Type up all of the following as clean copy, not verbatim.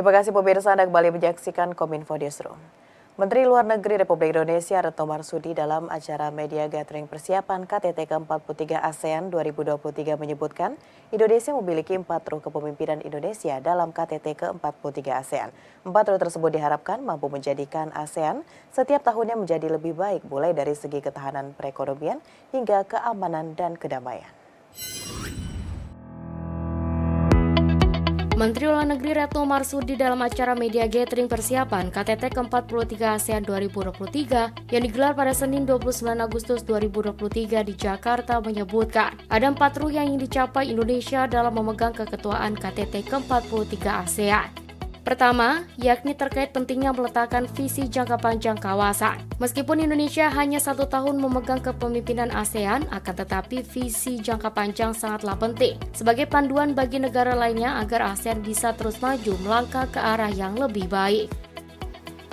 Terima kasih pemirsa, Anda kembali menyaksikan Kominfo Newsroom. Menteri Luar Negeri Republik Indonesia Retno Marsudi dalam acara media gathering persiapan KTT ke-43 ASEAN 2023 menyebutkan Indonesia memiliki 4 ruh kepemimpinan Indonesia dalam KTT ke-43 ASEAN. 4 ruh tersebut diharapkan mampu menjadikan ASEAN setiap tahunnya menjadi lebih baik mulai dari segi ketahanan perekonomian hingga keamanan dan kedamaian. Menteri Luar Negeri Retno Marsudi dalam acara media gathering persiapan KTT ke-43 ASEAN 2023 yang digelar pada Senin 29 Agustus 2023 di Jakarta menyebutkan ada 4 ruh yang ingin dicapai Indonesia dalam memegang keketuaan KTT ke-43 ASEAN. Pertama, yakni terkait pentingnya meletakkan visi jangka panjang kawasan. Meskipun Indonesia hanya 1 tahun memegang kepemimpinan ASEAN, akan tetapi visi jangka panjang sangatlah penting sebagai panduan bagi negara lainnya agar ASEAN bisa terus maju melangkah ke arah yang lebih baik.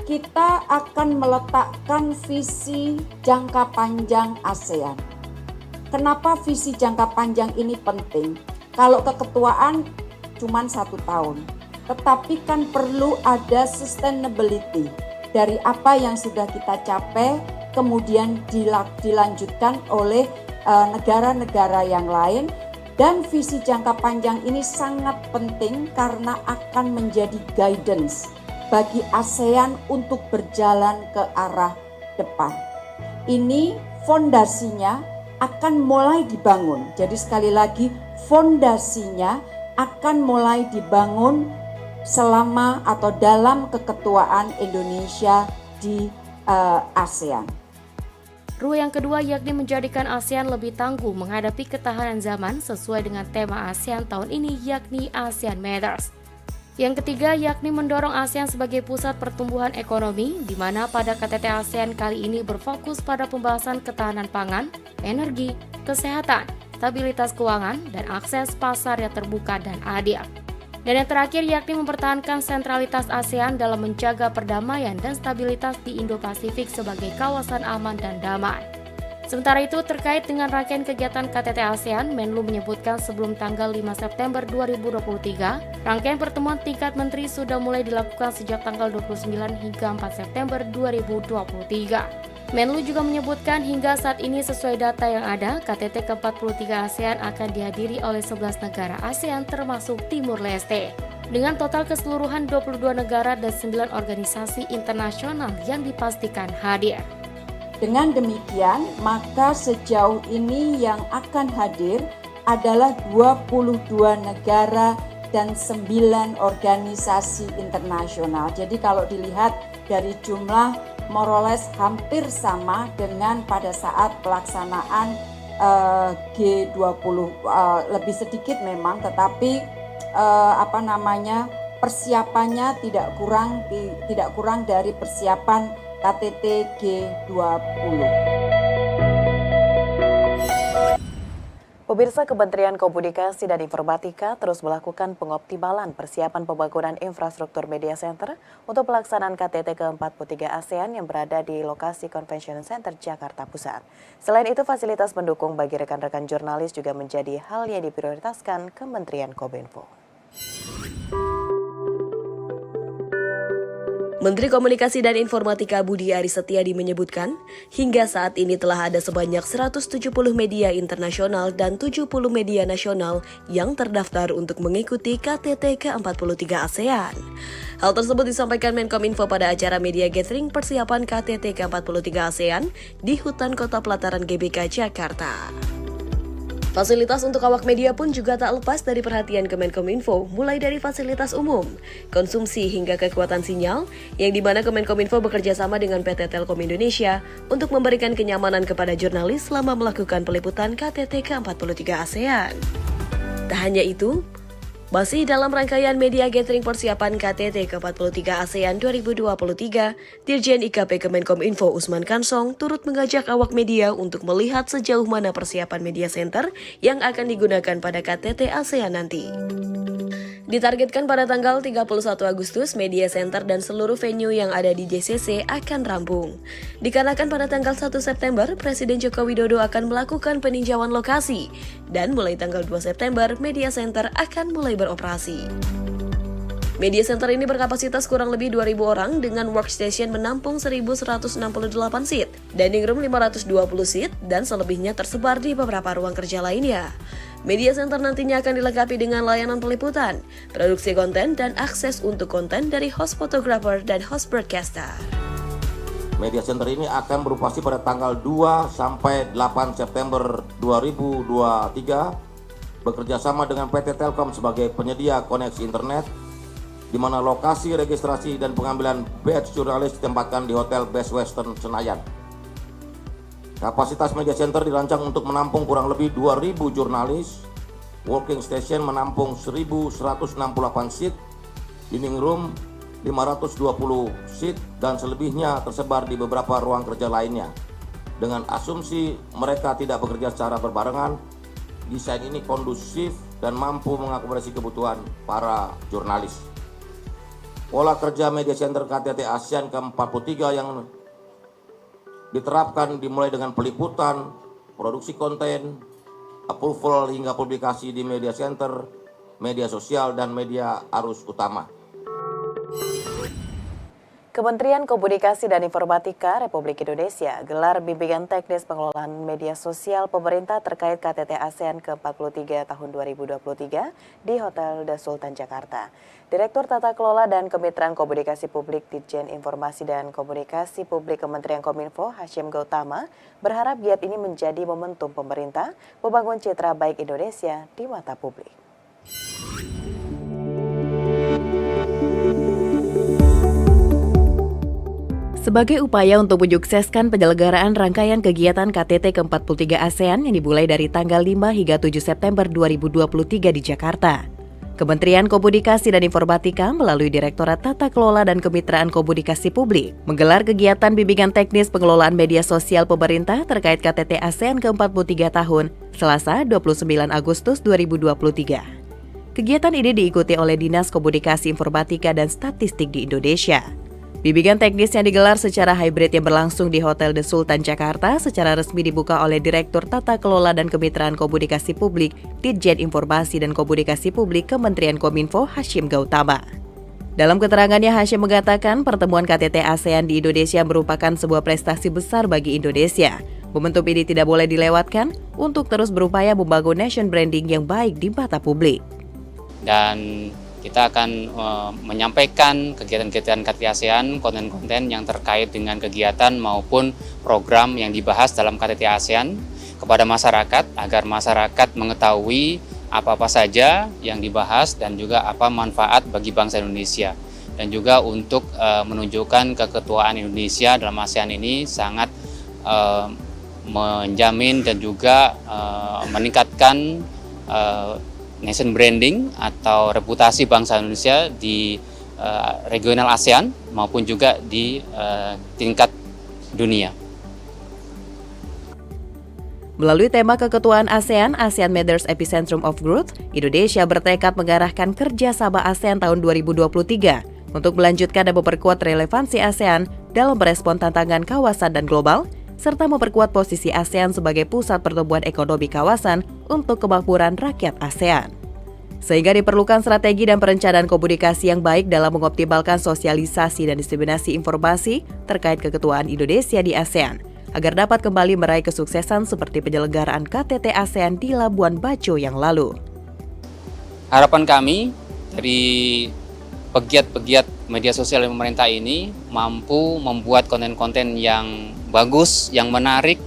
Kita akan meletakkan visi jangka panjang ASEAN. Kenapa visi jangka panjang ini penting? Kalau keketuaan cuma 1 tahun. Tetapi kan perlu ada sustainability dari apa yang sudah kita capai, kemudian dilanjutkan oleh negara-negara yang lain. Dan visi jangka panjang ini sangat penting karena akan menjadi guidance bagi ASEAN untuk berjalan ke arah depan. Ini fondasinya akan mulai dibangun. Jadi sekali lagi fondasinya akan mulai dibangun selama atau dalam keketuaan Indonesia di ASEAN. Ruh yang kedua yakni menjadikan ASEAN lebih tangguh menghadapi ketahanan zaman sesuai dengan tema ASEAN tahun ini yakni ASEAN Matters. Yang ketiga yakni mendorong ASEAN sebagai pusat pertumbuhan ekonomi di mana pada KTT ASEAN kali ini berfokus pada pembahasan ketahanan pangan, energi, kesehatan, stabilitas keuangan, dan akses pasar yang terbuka dan adil. Dan yang terakhir yakni mempertahankan sentralitas ASEAN dalam menjaga perdamaian dan stabilitas di Indo-Pasifik sebagai kawasan aman dan damai. Sementara itu terkait dengan rangkaian kegiatan KTT ASEAN, Menlu menyebutkan sebelum tanggal 5 September 2023, rangkaian pertemuan tingkat menteri sudah mulai dilakukan sejak tanggal 29 hingga 4 September 2023. Menlu juga menyebutkan hingga saat ini sesuai data yang ada, KTT ke-43 ASEAN akan dihadiri oleh 11 negara ASEAN termasuk Timur Leste. Dengan total keseluruhan 22 negara dan 9 organisasi internasional yang dipastikan hadir. Dengan demikian, maka sejauh ini yang akan hadir adalah 22 negara dan 9 organisasi internasional. Jadi kalau dilihat dari jumlah more or less hampir sama dengan pada saat pelaksanaan G20, lebih sedikit memang, tetapi persiapannya tidak kurang dari persiapan KTT G20. Pemirsa, Kementerian Komunikasi dan Informatika terus melakukan pengoptimalan persiapan pembangunan infrastruktur media center untuk pelaksanaan KTT ke-43 ASEAN yang berada di lokasi Convention Center Jakarta Pusat. Selain itu, fasilitas pendukung bagi rekan-rekan jurnalis juga menjadi hal yang diprioritaskan Kementerian Kominfo. Menteri Komunikasi dan Informatika Budi Aris Setiadi menyebutkan, hingga saat ini telah ada sebanyak 170 media internasional dan 70 media nasional yang terdaftar untuk mengikuti KTT ke-43 ASEAN. Hal tersebut disampaikan Menkominfo pada acara media gathering persiapan KTT ke-43 ASEAN di Hutan Kota Pelataran GBK, Jakarta. Fasilitas untuk awak media pun juga tak lepas dari perhatian Kemenkominfo, mulai dari fasilitas umum, konsumsi hingga kekuatan sinyal, yang dimana Kemenkominfo bekerja sama dengan PT Telkom Indonesia untuk memberikan kenyamanan kepada jurnalis selama melakukan peliputan KTT ke-43 ASEAN. Tak hanya itu, masih dalam rangkaian media gathering persiapan KTT ke-43 ASEAN 2023, Dirjen IKP Kemenkominfo Usman Kansong turut mengajak awak media untuk melihat sejauh mana persiapan media center yang akan digunakan pada KTT ASEAN nanti. Ditargetkan pada tanggal 31 Agustus, media center dan seluruh venue yang ada di JCC akan rampung. Dikarenakan pada tanggal 1 September, Presiden Joko Widodo akan melakukan peninjauan lokasi, dan mulai tanggal 2 September, media center akan mulai beroperasi. Media Center ini berkapasitas kurang lebih 2.000 orang dengan workstation menampung 1.168 seat, dining room 520 seat, dan selebihnya tersebar di beberapa ruang kerja lainnya. Media Center nantinya akan dilengkapi dengan layanan peliputan, produksi konten, dan akses untuk konten dari host photographer dan host broadcaster. Media Center ini akan beroperasi pada tanggal 2 sampai 8 September 2023 bekerja sama dengan PT Telkom sebagai penyedia koneksi internet, di mana lokasi registrasi dan pengambilan badge jurnalis ditempatkan di Hotel Best Western Senayan. Kapasitas Media Center dirancang untuk menampung kurang lebih 2.000 jurnalis, working station menampung 1.168 seat, dining room 520 seat, dan selebihnya tersebar di beberapa ruang kerja lainnya. Dengan asumsi mereka tidak bekerja secara berbarengan, desain ini kondusif dan mampu mengakomodasi kebutuhan para jurnalis. Pola kerja Media Center KTT ASEAN ke-43 yang diterapkan dimulai dengan peliputan, produksi konten, approval hingga publikasi di Media Center, media sosial, dan media arus utama. Kementerian Komunikasi dan Informatika Republik Indonesia gelar bimbingan teknis pengelolaan media sosial pemerintah terkait KTT ASEAN ke-43 tahun 2023 di Hotel The Sultan Jakarta. Direktur Tata Kelola dan Kemitraan Komunikasi Publik Ditjen Informasi dan Komunikasi Publik Kementerian Kominfo Hashim Gautama berharap giat ini menjadi momentum pemerintah membangun citra baik Indonesia di mata publik. Sebagai upaya untuk menyukseskan penyelenggaraan rangkaian kegiatan KTT ke-43 ASEAN yang dimulai dari tanggal 5 hingga 7 September 2023 di Jakarta, Kementerian Komunikasi dan Informatika melalui Direktorat Tata Kelola dan Kemitraan Komunikasi Publik menggelar kegiatan bimbingan teknis pengelolaan media sosial pemerintah terkait KTT ASEAN ke-43 tahun, Selasa 29 Agustus 2023. Kegiatan ini diikuti oleh Dinas Komunikasi Informatika dan Statistik di Indonesia. Bimbingan teknis yang digelar secara hybrid yang berlangsung di Hotel The Sultan Jakarta secara resmi dibuka oleh Direktur Tata Kelola dan Kemitraan Komunikasi Publik Ditjen Informasi dan Komunikasi Publik Kementerian Kominfo Hashim Gautama. Dalam keterangannya, Hashim mengatakan pertemuan KTT ASEAN di Indonesia merupakan sebuah prestasi besar bagi Indonesia. Momentum ini tidak boleh dilewatkan untuk terus berupaya membangun nation branding yang baik di mata publik. Dan kita akan menyampaikan kegiatan-kegiatan KTT ASEAN, konten-konten yang terkait dengan kegiatan maupun program yang dibahas dalam KTT ASEAN kepada masyarakat agar masyarakat mengetahui apa-apa saja yang dibahas dan juga apa manfaat bagi bangsa Indonesia. Dan juga untuk menunjukkan keketuaan Indonesia dalam ASEAN ini sangat menjamin dan juga meningkatkan nation branding atau reputasi bangsa Indonesia di regional ASEAN maupun juga di tingkat dunia. Melalui tema keketuaan ASEAN, ASEAN Matters Epicentrum of Growth, Indonesia bertekad mengarahkan kerjasama ASEAN tahun 2023 untuk melanjutkan dan memperkuat relevansi ASEAN dalam merespon tantangan kawasan dan global, serta memperkuat posisi ASEAN sebagai pusat pertumbuhan ekonomi kawasan untuk kemakmuran rakyat ASEAN. Sehingga diperlukan strategi dan perencanaan komunikasi yang baik dalam mengoptimalkan sosialisasi dan diseminasi informasi terkait keketuaan Indonesia di ASEAN, agar dapat kembali meraih kesuksesan seperti penyelenggaraan KTT ASEAN di Labuan Bajo yang lalu. Harapan kami dari pegiat-pegiat media sosial pemerintah ini mampu membuat konten-konten yang bagus, yang menarik,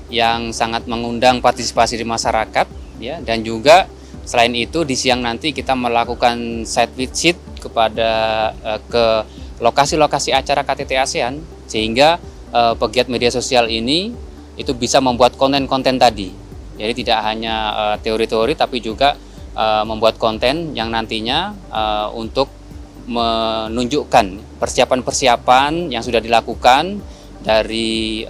yang sangat mengundang partisipasi di masyarakat, ya, dan juga selain itu di siang nanti kita melakukan site visit ke lokasi-lokasi acara KTT ASEAN sehingga pegiat media sosial ini itu bisa membuat konten-konten tadi. Jadi tidak hanya teori-teori tapi juga membuat konten yang nantinya untuk menunjukkan persiapan-persiapan yang sudah dilakukan dari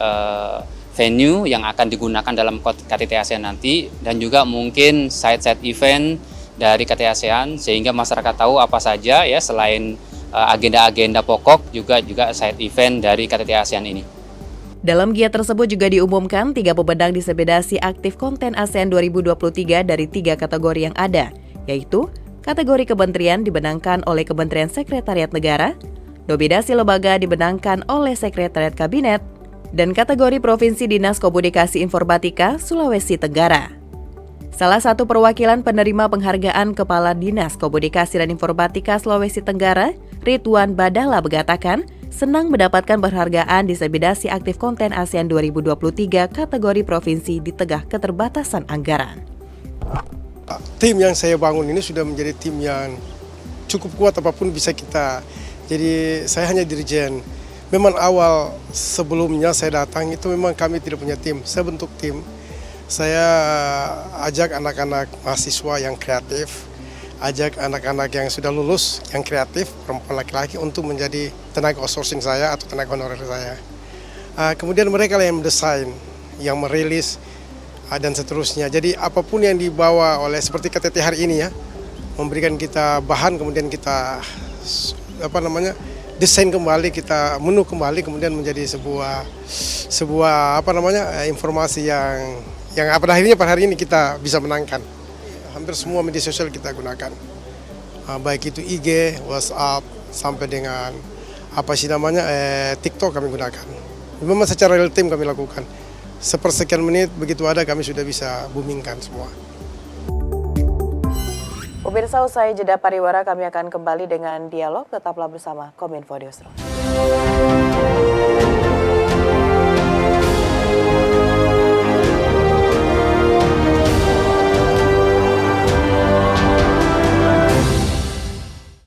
venue yang akan digunakan dalam KTT ASEAN nanti dan juga mungkin side-side event dari KTT ASEAN sehingga masyarakat tahu apa saja ya selain agenda-agenda pokok juga side event dari KTT ASEAN ini. Dalam giat tersebut juga diumumkan 3 pembedang diseminasi aktif konten ASEAN 2023 dari 3 kategori yang ada, yaitu kategori kementerian dibenangkan oleh Kementerian Sekretariat Negara, nominasi lembaga dibenangkan oleh Sekretariat Kabinet, dan kategori Provinsi Dinas Komunikasi Informatika Sulawesi Tenggara. Salah satu perwakilan penerima penghargaan Kepala Dinas Komunikasi dan Informatika Sulawesi Tenggara, Ridwan Badala mengatakan, senang mendapatkan penghargaan diseminasi aktif konten ASEAN 2023 kategori provinsi di tengah keterbatasan anggaran. Tim yang saya bangun ini sudah menjadi tim yang cukup kuat apapun bisa kita. Jadi saya hanya dirjen. Memang awal sebelumnya saya datang itu memang kami tidak punya tim. Saya bentuk tim. Saya ajak anak-anak mahasiswa yang kreatif, ajak anak-anak yang sudah lulus, yang kreatif, perempuan laki-laki untuk menjadi tenaga outsourcing saya atau tenaga honorer saya. Kemudian mereka yang mendesain, yang merilis, dan seterusnya. Jadi apapun yang dibawa oleh seperti KTT hari ini ya, memberikan kita bahan, kemudian kita desain kembali, kita menu kembali, kemudian menjadi sebuah informasi yang pada hari ini kita bisa menangkan. Hampir semua media sosial kita gunakan, baik itu IG, WhatsApp, sampai dengan TikTok kami gunakan. Memang secara real time kami lakukan. Sepersekian menit begitu ada kami sudah bisa boomingkan semua. Pemirsa, usai jeda pariwara kami akan kembali dengan dialog. Tetaplah bersama Kominfo Newsroom.